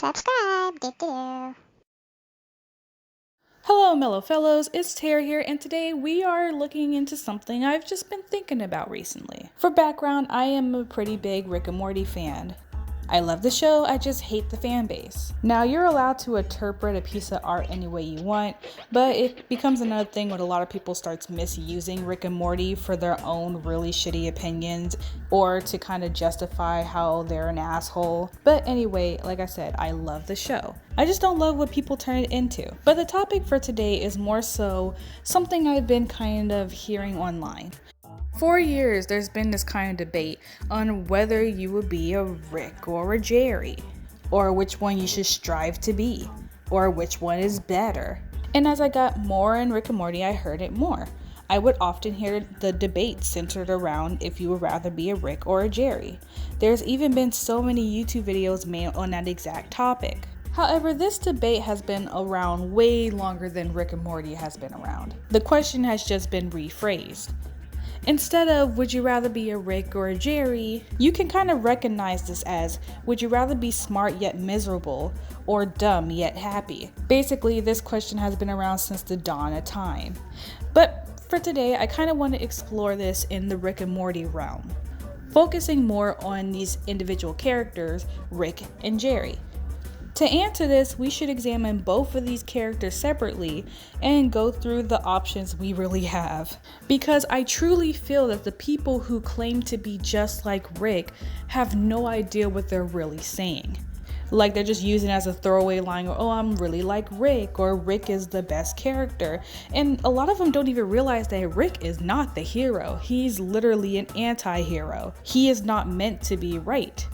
subscribe. Do. Hello, Mellow Fellows, it's Tara here, and today we are looking into something I've just been thinking about recently. For background, I am a pretty big Rick and Morty fan. I love the show, I just hate the fan base. Now, you're allowed to interpret a piece of art any way you want, but it becomes another thing when a lot of people starts misusing Rick and Morty for their own really shitty opinions or to kind of justify how they're an asshole. But anyway, like I said, I love the show. I just don't love what people turn it into. But the topic for today is more so something I've been kind of hearing online. For years, there's been this kind of debate on whether you would be a Rick or a Jerry, or which one you should strive to be, or which one is better. And as I got more in Rick and Morty, I heard it more. I would often hear the debate centered around if you would rather be a Rick or a Jerry. There's even been so many YouTube videos made on that exact topic. However, this debate has been around way longer than Rick and Morty has been around. The question has just been rephrased. Instead of would you rather be a Rick or a Jerry, you can kind of recognize this as would you rather be smart yet miserable or dumb yet happy. Basically, this question has been around since the dawn of time. But for today, I kind of want to explore this in the Rick and Morty realm, focusing more on these individual characters, Rick and Jerry. To answer this, we should examine both of these characters separately and go through the options we really have. Because I truly feel that the people who claim to be just like Rick have no idea what they're really saying. Like they're just using it as a throwaway line, or, oh, I'm really like Rick, or Rick is the best character. And a lot of them don't even realize that Rick is not the hero. He's literally an anti-hero. He is not meant to be right.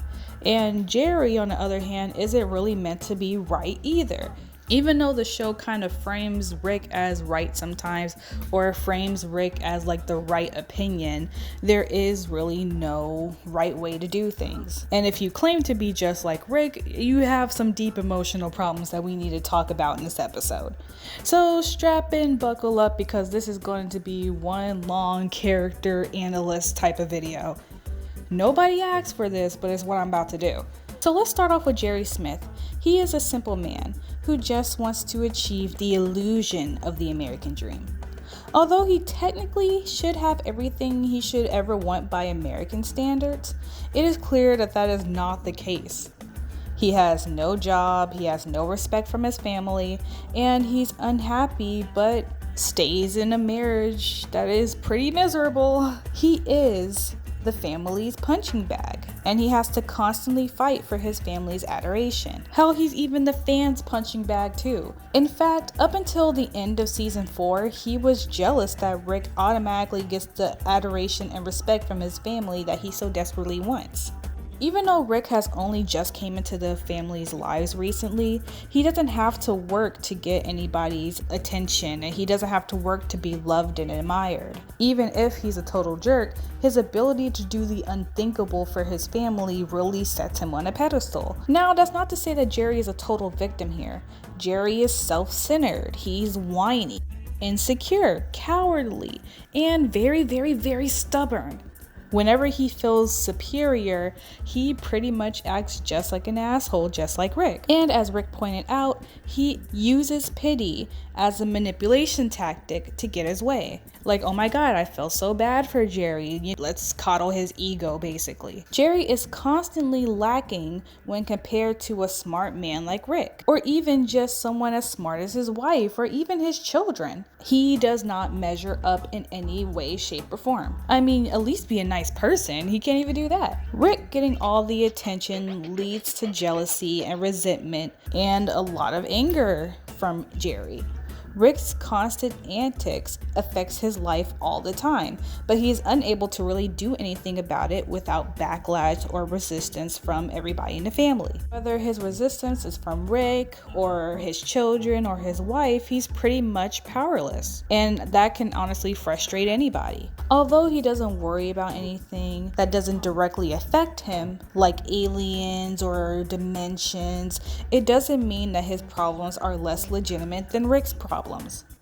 And Jerry, on the other hand, isn't really meant to be right either. Even though the show kind of frames Rick as right sometimes, or frames Rick as like the right opinion, there is really no right way to do things. And if you claim to be just like Rick, you have some deep emotional problems that we need to talk about in this episode. So strap in, buckle up, because this is going to be one long character analyst type of video. Nobody asked for this, but it's what I'm about to do. So let's start off with Jerry Smith. He is a simple man who just wants to achieve the illusion of the American dream. Although he technically should have everything he should ever want by American standards, it is clear that that is not the case. He has no job, he has no respect from his family, and he's unhappy but stays in a marriage that is pretty miserable. He is the family's punching bag, and he has to constantly fight for his family's adoration. Hell, he's even the fans' punching bag too. In fact, up until the end of season 4, he was jealous that Rick automatically gets the adoration and respect from his family that he so desperately wants. Even though Rick has only just came into the family's lives recently, he doesn't have to work to get anybody's attention, and he doesn't have to work to be loved and admired. Even if he's a total jerk, his ability to do the unthinkable for his family really sets him on a pedestal. Now, that's not to say that Jerry is a total victim here. Jerry is self-centered, he's whiny, insecure, cowardly, and very, very, very stubborn. Whenever he feels superior, he pretty much acts just like an asshole, just like Rick. And as Rick pointed out, he uses pity as a manipulation tactic to get his way. Like, oh my god, I feel so bad for Jerry. Let's coddle his ego, basically. Jerry is constantly lacking when compared to a smart man like Rick, or even just someone as smart as his wife, or even his children. He does not measure up in any way, shape, or form. I mean, at least be a nice person. He can't even do that. Rick getting all the attention leads to jealousy and resentment and a lot of anger from Jerry. Rick's constant antics affects his life all the time, but he is unable to really do anything about it without backlash or resistance from everybody in the family. Whether his resistance is from Rick or his children or his wife, he's pretty much powerless, and that can honestly frustrate anybody. Although he doesn't worry about anything that doesn't directly affect him, like aliens or dimensions, it doesn't mean that his problems are less legitimate than Rick's problems.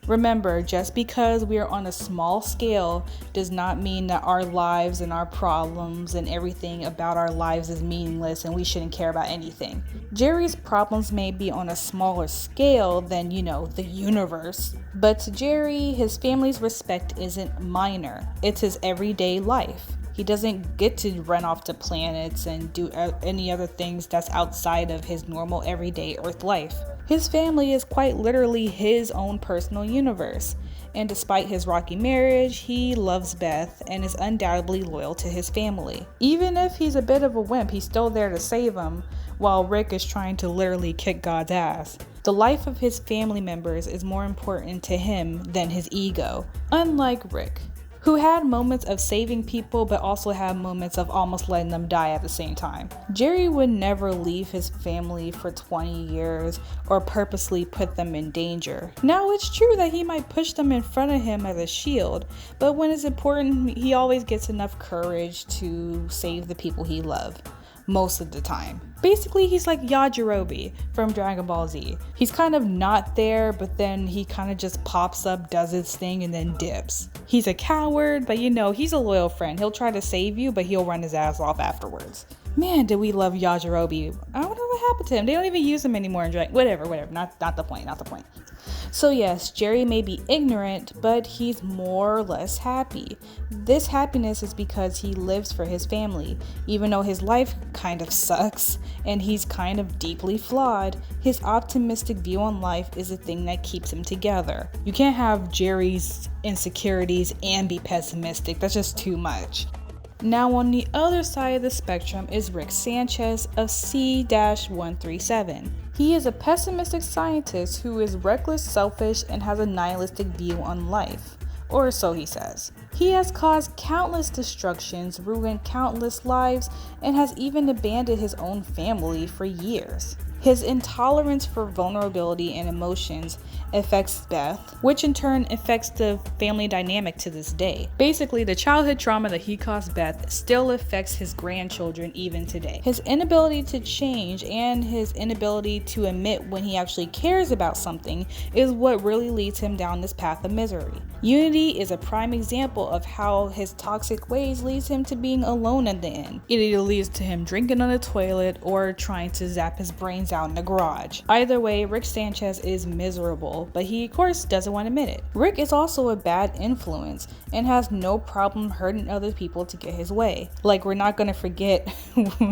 Remember, just because we are on a small scale does not mean that our lives and our problems and everything about our lives is meaningless and we shouldn't care about anything. Jerry's problems may be on a smaller scale than, the universe. But to Jerry, his family's respect isn't minor. It's his everyday life. He doesn't get to run off to planets and do any other things that's outside of his normal everyday Earth life. His family is quite literally his own personal universe. And despite his rocky marriage, he loves Beth and is undoubtedly loyal to his family. Even if he's a bit of a wimp, he's still there to save him, while Rick is trying to literally kick God's ass. The life of his family members is more important to him than his ego, unlike Rick, who had moments of saving people but also had moments of almost letting them die at the same time. Jerry would never leave his family for 20 years or purposely put them in danger. Now, it's true that he might push them in front of him as a shield, but when it's important, he always gets enough courage to save the people he loves. Most of the time. Basically, he's like Yajirobe from Dragon Ball Z. He's kind of not there, but then he kind of just pops up, does his thing, and then dips. He's a coward, but he's a loyal friend. He'll try to save you, but he'll run his ass off afterwards. Man, did we love Yajirobe. I don't know what happened to him. They don't even use him anymore in Dragon. Whatever. Not the point. So yes, Jerry may be ignorant, but he's more or less happy. This happiness is because he lives for his family. Even though his life kind of sucks and he's kind of deeply flawed, his optimistic view on life is the thing that keeps him together. You can't have Jerry's insecurities and be pessimistic. That's just too much. Now on the other side of the spectrum is Rick Sanchez of C-137. He is a pessimistic scientist who is reckless, selfish, and has a nihilistic view on life. Or so he says. He has caused countless destructions, ruined countless lives, and has even abandoned his own family for years. His intolerance for vulnerability and emotions affects Beth, which in turn affects the family dynamic to this day. Basically, the childhood trauma that he caused Beth still affects his grandchildren even today. His inability to change and his inability to admit when he actually cares about something is what really leads him down this path of misery. Unity is a prime example of how his toxic ways leads him to being alone at the end. It either leads to him drinking on the toilet or trying to zap his brains out in the garage. Either way, Rick Sanchez is miserable, but he of course doesn't want to admit it. Rick is also a bad influence and has no problem hurting other people to get his way. Like, we're not going to forget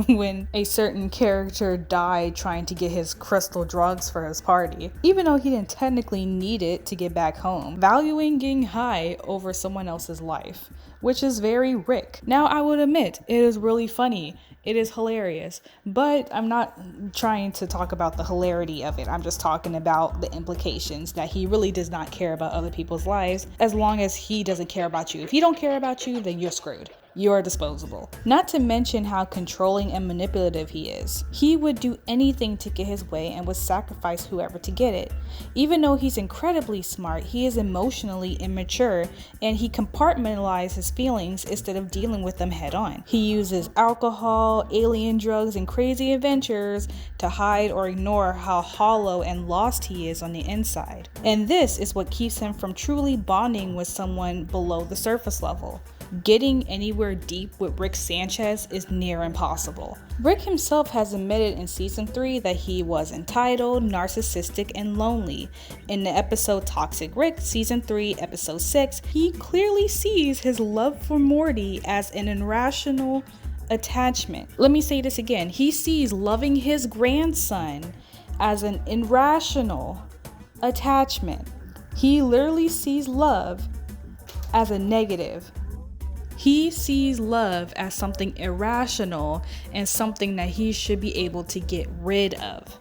when a certain character died trying to get his crystal drugs for his party, even though he didn't technically need it to get back home, valuing getting high over someone else's life, which is very Rick. Now, I would admit, it is really funny. It is hilarious, but I'm not trying to talk about the hilarity of it. I'm just talking about the implications that he really does not care about other people's lives as long as he doesn't care about you. If he don't care about you, then you're screwed. You are disposable. Not to mention how controlling and manipulative he is. He would do anything to get his way and would sacrifice whoever to get it. Even though he's incredibly smart, he is emotionally immature and he compartmentalizes his feelings instead of dealing with them head on. He uses alcohol, alien drugs, and crazy adventures to hide or ignore how hollow and lost he is on the inside. And this is what keeps him from truly bonding with someone below the surface level. Getting anywhere deep with Rick Sanchez is near impossible. Rick himself has admitted in season 3 that he was entitled, narcissistic, and lonely. In the episode Toxic Rick, season 3, episode 6, he clearly sees his love for Morty as an irrational attachment. Let me say this again. He sees loving his grandson as an irrational attachment. He literally sees love as a negative. He sees love as something irrational and something that he should be able to get rid of.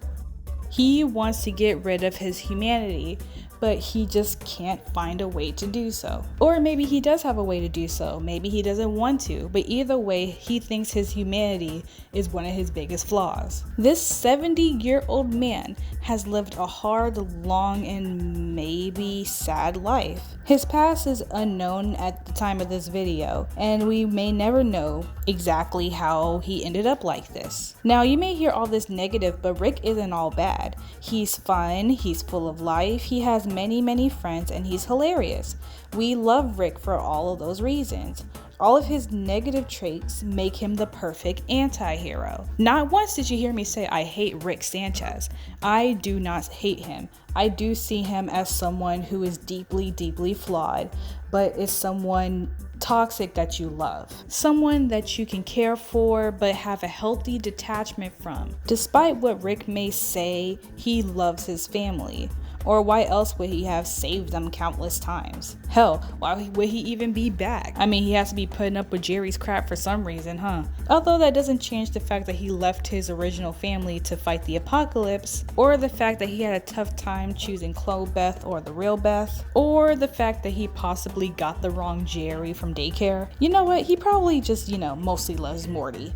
He wants to get rid of his humanity, but he just can't find a way to do so. Or maybe he does have a way to do so. Maybe he doesn't want to, but either way, he thinks his humanity is one of his biggest flaws. This 70-year-old man has lived a hard, long, and maybe sad life. His past is unknown at the time of this video, and we may never know exactly how he ended up like this. Now, you may hear all this negative, but Rick isn't all bad. He's fun, he's full of life, he has many friends and he's hilarious. We love Rick for all of those reasons. All of his negative traits make him the perfect anti-hero. Not once did you hear me say I hate Rick Sanchez. I do not hate him. I do see him as someone who is deeply flawed, but is someone toxic that you love. Someone that you can care for but have a healthy detachment from. Despite what Rick may say, he loves his family. Or why else would he have saved them countless times? Hell, why would he even be back? I mean, he has to be putting up with Jerry's crap for some reason, huh? Although that doesn't change the fact that he left his original family to fight the apocalypse, or the fact that he had a tough time choosing Chloe Beth or the real Beth, or the fact that he possibly got the wrong Jerry from daycare. You know what? He probably just, mostly loves Morty.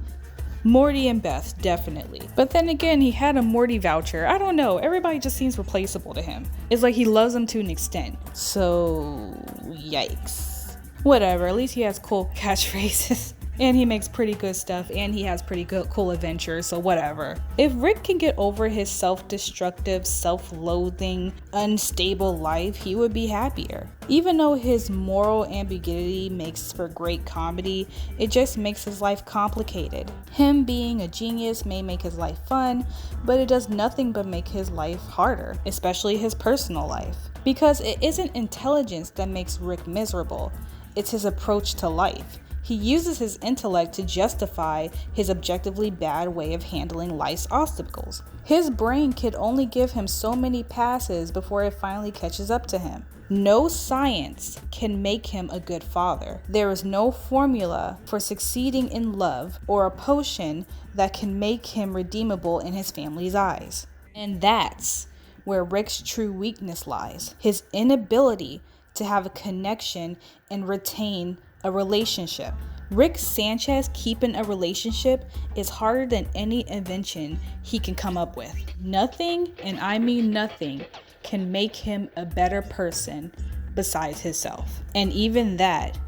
Morty and Beth, definitely. But then again, he had a Morty voucher. I don't know, everybody just seems replaceable to him. It's like he loves them to an extent. So, yikes. Whatever, at least he has cool catchphrases. And he makes pretty good stuff, and he has pretty good cool adventures, so whatever. If Rick can get over his self-destructive, self-loathing, unstable life, he would be happier. Even though his moral ambiguity makes for great comedy, it just makes his life complicated. Him being a genius may make his life fun, but it does nothing but make his life harder, especially his personal life. Because it isn't intelligence that makes Rick miserable, it's his approach to life. He uses his intellect to justify his objectively bad way of handling life's obstacles. His brain could only give him so many passes before it finally catches up to him. No science can make him a good father. There is no formula for succeeding in love or a potion that can make him redeemable in his family's eyes. And that's where Rick's true weakness lies. His inability to have a connection and retain a relationship. Rick Sanchez keeping a relationship is harder than any invention he can come up with. Nothing, and I mean nothing, can make him a better person besides himself. And even that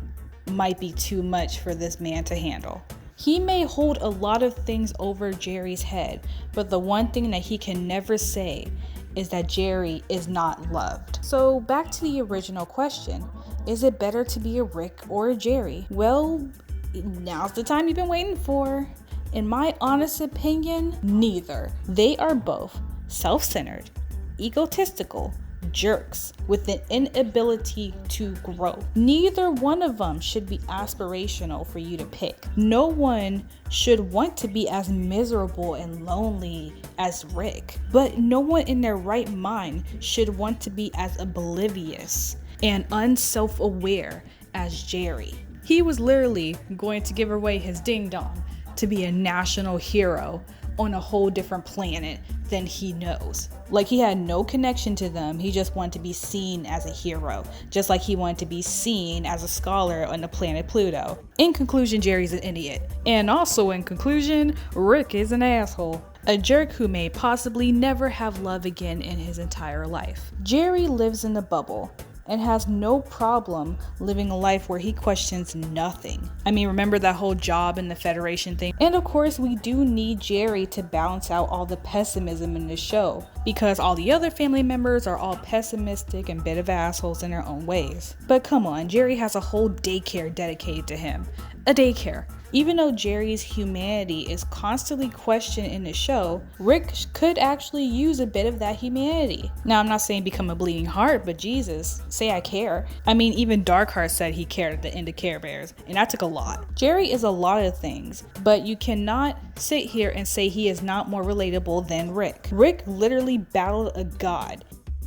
might be too much for this man to handle. He may hold a lot of things over Jerry's head, but the one thing that he can never say is that Jerry is not loved. So back to the original question. Is it better to be a Rick or a Jerry? Well, now's the time you've been waiting for. In my honest opinion, neither. They are both self-centered, egotistical, jerks with an inability to grow. Neither one of them should be aspirational for you to pick. No one should want to be as miserable and lonely as Rick, but no one in their right mind should want to be as oblivious and unself-aware as Jerry. He was literally going to give away his ding-dong to be a national hero on a whole different planet than he knows. Like, he had no connection to them. He just wanted to be seen as a hero, just like he wanted to be seen as a scholar on the planet Pluto. In conclusion, Jerry's an idiot. And also in conclusion, Rick is an asshole. A jerk who may possibly never have love again in his entire life. Jerry lives in a bubble and has no problem living a life where he questions nothing. I mean, remember that whole job in the Federation thing? And of course, we do need Jerry to balance out all the pessimism in the show, because all the other family members are all pessimistic and bit of assholes in their own ways. But come on, Jerry has a whole daycare dedicated to him. A daycare. Even though Jerry's humanity is constantly questioned in the show, Rick could actually use a bit of that humanity. Now, I'm not saying become a bleeding heart, but Jesus, say I care. I mean, even Darkheart said he cared at the end of Care Bears, and that took a lot. Jerry is a lot of things, but you cannot sit here and say he is not more relatable than Rick. Rick literally battled a god.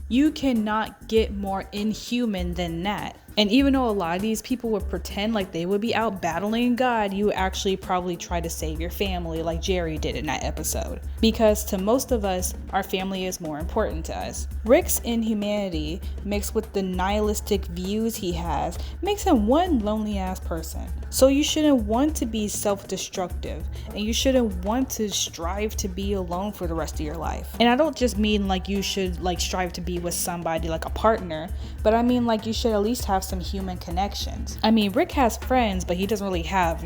You cannot get more inhuman than that. And even though a lot of these people would pretend like they would be out battling God, you actually probably try to save your family like Jerry did in that episode. Because to most of us, our family is more important to us. Rick's inhumanity, mixed with the nihilistic views he has, makes him one lonely ass person. So you shouldn't want to be self-destructive, and you shouldn't want to strive to be alone for the rest of your life. And I don't just mean like you should strive to be with somebody like a partner, but I mean like you should at least have some human connections. I mean, Rick has friends, but he doesn't really have,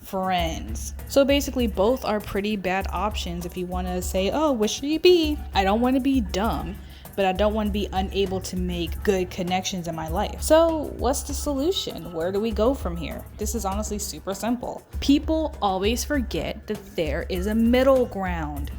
friends. So basically both are pretty bad options if you want to say, oh, what should you be? I don't want to be dumb, but I don't want to be unable to make good connections in my life. So what's the solution? Where do we go from here? This is honestly super simple. People always forget that there is a middle ground.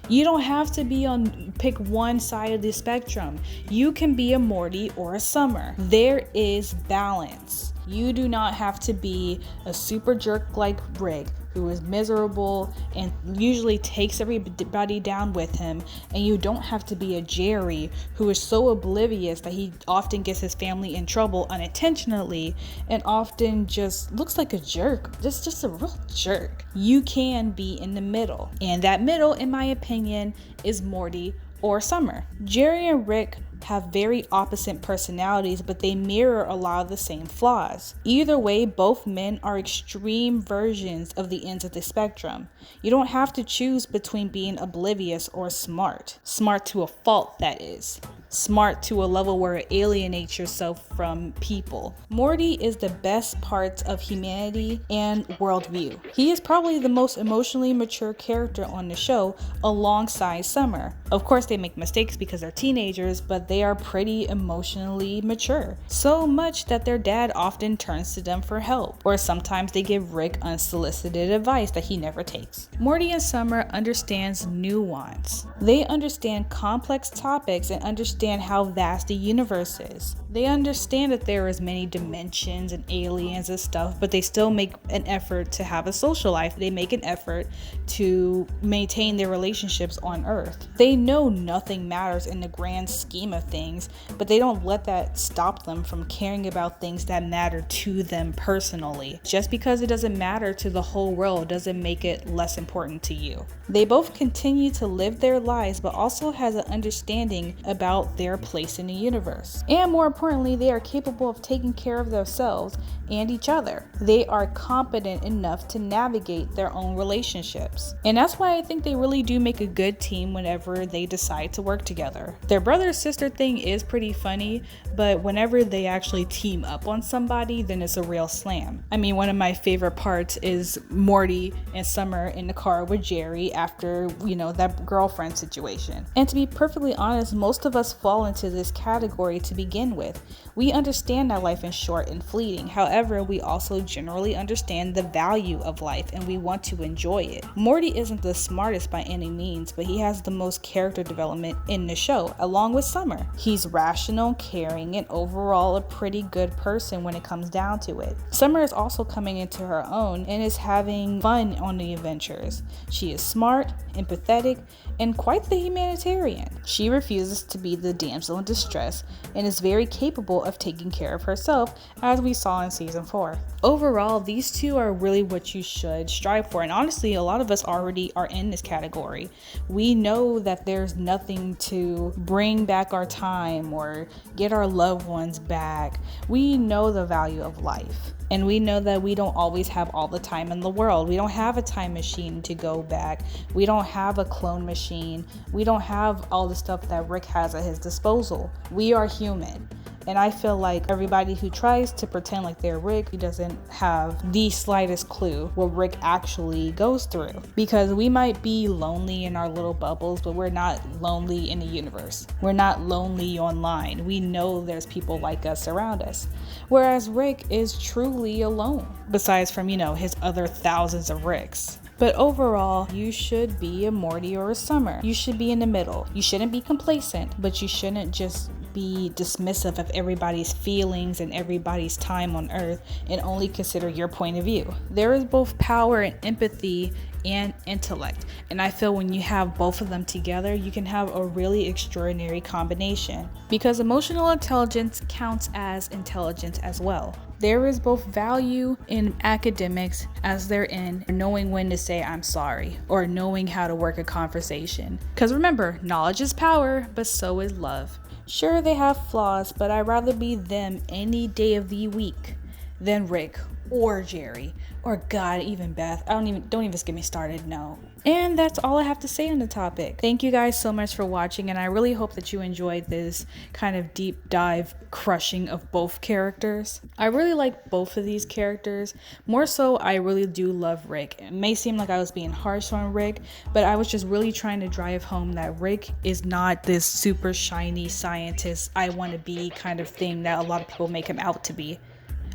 You don't have to pick one side of the spectrum. You can be a Morty or a Summer. There is balance. You do not have to be a super jerk like Rick, who is miserable and usually takes everybody down with him. And you don't have to be a Jerry, who is so oblivious that he often gets his family in trouble unintentionally and often just looks like a jerk. Just a real jerk. You can be in the middle. And that middle, in my opinion, is Morty or Summer. Jerry and Rick have very opposite personalities, but they mirror a lot of the same flaws. Either way, both men are extreme versions of the ends of the spectrum. You don't have to choose between being oblivious or smart. Smart to a fault, that is. Smart to a level where it alienates yourself from people. Morty is the best parts of humanity and worldview. He is probably the most emotionally mature character on the show alongside Summer. Of course, they make mistakes because they're teenagers, but they are pretty emotionally mature. So much that their dad often turns to them for help, or sometimes they give Rick unsolicited advice that he never takes. Morty and Summer understands nuance. They understand complex topics and understand how vast the universe is. They understand that there is many dimensions and aliens and stuff, but they still make an effort to have a social life. They make an effort to maintain their relationships on Earth. They know nothing matters in the grand scheme of things, but they don't let that stop them from caring about things that matter to them personally. Just because it doesn't matter to the whole world doesn't make it less important to you. They both continue to live their lives, but also has an understanding about their place in the universe. And more importantly, they are capable of taking care of themselves and each other. They are competent enough to navigate their own relationships. And that's why I think they really do make a good team whenever they decide to work together. Their brother-sister thing is pretty funny, but whenever they actually team up on somebody, then it's a real slam. I mean, one of my favorite parts is Morty and Summer in the car with Jerry after, that girlfriend situation. And to be perfectly honest, most of us fall into this category to begin with. We understand that life is short and fleeting. However, we also generally understand the value of life and we want to enjoy it. Morty isn't the smartest by any means, but he has the most character development in the show, along with Summer. He's rational, caring, and overall a pretty good person when it comes down to it. Summer is also coming into her own and is having fun on the adventures. She is smart, empathetic, and quite the humanitarian. She refuses to be the damsel in distress and is very capable of taking care of herself, as we saw in season 4. Overall, these two are really what you should strive for, and honestly, a lot of us already are in this category. We know that there's nothing to bring back our time or get our loved ones back. We know the value of life. And we know that we don't always have all the time in the world. We don't have a time machine to go back. We don't have a clone machine. We don't have all the stuff that Rick has at his disposal. We are human. And I feel like everybody who tries to pretend like they're Rick doesn't have the slightest clue what Rick actually goes through. Because we might be lonely in our little bubbles, but we're not lonely in the universe. We're not lonely online. We know there's people like us around us. Whereas Rick is truly alone, besides from, his other thousands of Ricks. But overall, you should be a Morty or a Summer. You should be in the middle. You shouldn't be complacent, but you shouldn't just be dismissive of everybody's feelings and everybody's time on Earth and only consider your point of view. There is both power and empathy and intellect, and I feel when you have both of them together, you can have a really extraordinary combination, because emotional intelligence counts as intelligence as well. There is both value in academics as there in knowing when to say I'm sorry or knowing how to work a conversation, because remember, knowledge is power, but so is love. Sure, they have flaws, but I'd rather be them any day of the week than Rick or Jerry Or God, even Beth. Don't even get me started, no. And that's all I have to say on the topic. Thank you guys so much for watching, and I really hope that you enjoyed this kind of deep dive crushing of both characters. I really like both of these characters. More so, I really do love Rick. It may seem like I was being harsh on Rick, but I was just really trying to drive home that Rick is not this super shiny scientist, I want to be kind of thing that a lot of people make him out to be.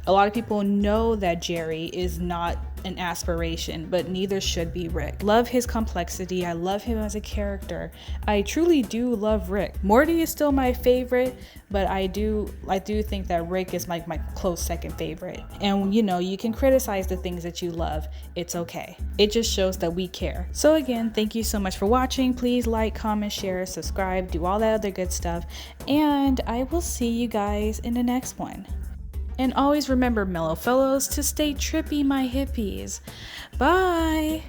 A lot of people know that Jerry is not an aspiration, but neither should be Rick. Love his complexity. I love him as a character. I truly do love Rick. Morty is still my favorite, but I do think that Rick is like my close second favorite. And you know, you can criticize the things that you love. It's okay. It just shows that we care. So again, thank you so much for watching. Please like, comment, share, subscribe, do all that other good stuff. And I will see you guys in the next one. And always remember, mellow fellows, to stay trippy, my hippies. Bye!